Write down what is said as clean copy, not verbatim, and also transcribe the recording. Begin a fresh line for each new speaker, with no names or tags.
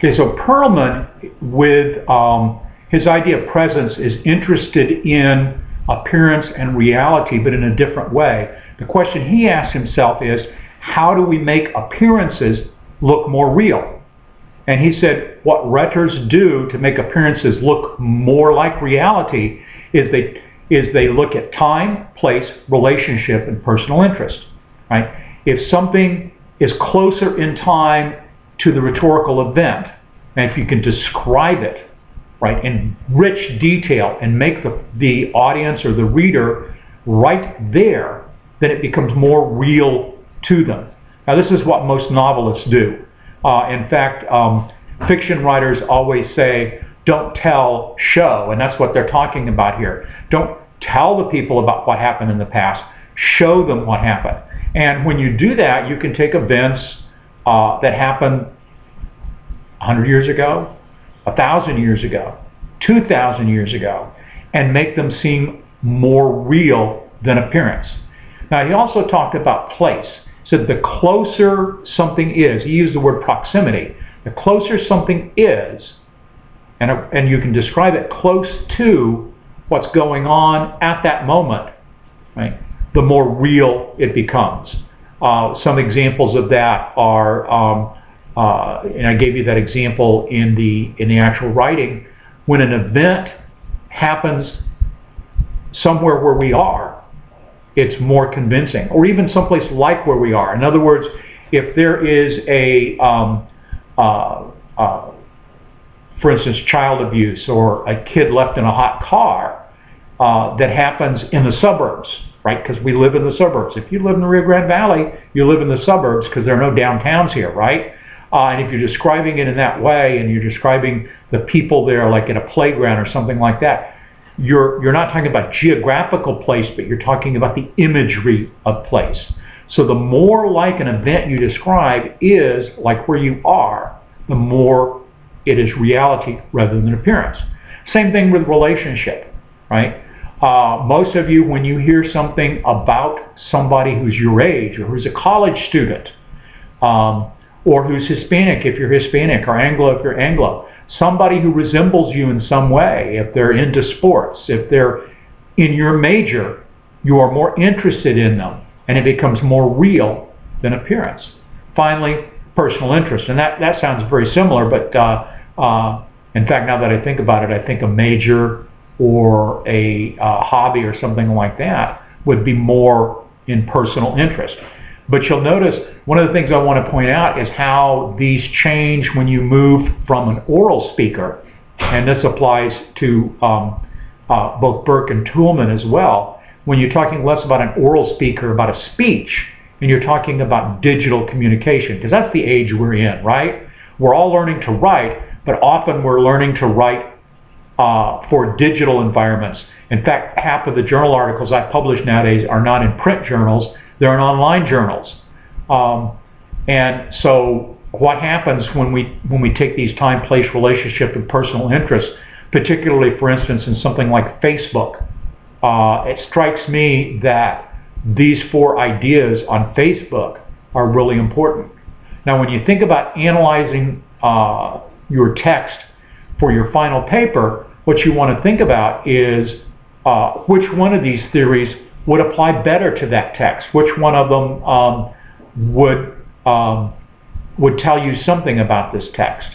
Okay, so Perlman, with his idea of presence, is interested in appearance and reality, but in a different way. The question he asks himself is, how do we make appearances look more real? And he said what rhetors do to make appearances look more like reality is they look at time, place, relationship, and personal interest. Right? If something is closer in time to the rhetorical event, and if you can describe it, right, in rich detail and make the audience or the reader right there, then it becomes more real to them. Now, this is what most novelists do. In fact, fiction writers always say, don't tell, show, and that's what they're talking about here. Don't tell the people about what happened in the past, show them what happened. And when you do that, you can take events that happened 100 years ago, 1,000 years ago, 2,000 years ago, and make them seem more real than appearance. Now, he also talked about place. He said the closer something is, he used the word proximity, the closer something is, and you can describe it close to what's going on at that moment, right, the more real it becomes. Some examples of that are, and I gave you that example in the actual writing, when an event happens somewhere where we are, it's more convincing, or even someplace like where we are. In other words, if there is a, for instance, child abuse or a kid left in a hot car that happens in the suburbs, right? Because we live in the suburbs. If you live in the Rio Grande Valley, you live in the suburbs because there are no downtowns here, right? And if you're describing it in that way, and you're describing the people there like at a playground or something like that, you're not talking about geographical place, but you're talking about the imagery of place. So the more like an event you describe is like where you are, the more it is reality rather than appearance. Same thing with relationship, right? Most of you, when you hear something about somebody who's your age or who's a college student, or who's Hispanic if you're Hispanic, or Anglo if you're Anglo, somebody who resembles you in some way, if they're into sports, if they're in your major, you are more interested in them, and it becomes more real than appearance. Finally, personal interest, and that sounds very similar, but in fact, now that I think about it, I think a major or a hobby or something like that would be more in personal interest. But you'll notice one of the things I want to point out is how these change when you move from an oral speaker, and this applies to both Burke and Toulmin as well, when you're talking less about an oral speaker, about a speech, and you're talking about digital communication, because that's the age we're in, right? We're all learning to write, but often we're learning to write for digital environments. In fact, half of the journal articles I publish nowadays are not in print journals, they're in online journals. And so what happens when we take these time, place, relationship, and personal interests, particularly, for instance, in something like Facebook, it strikes me that these four ideas on Facebook are really important. Now, when you think about analyzing your text for your final paper, what you want to think about is which one of these theories would apply better to that text, which one of them would tell you something about this text.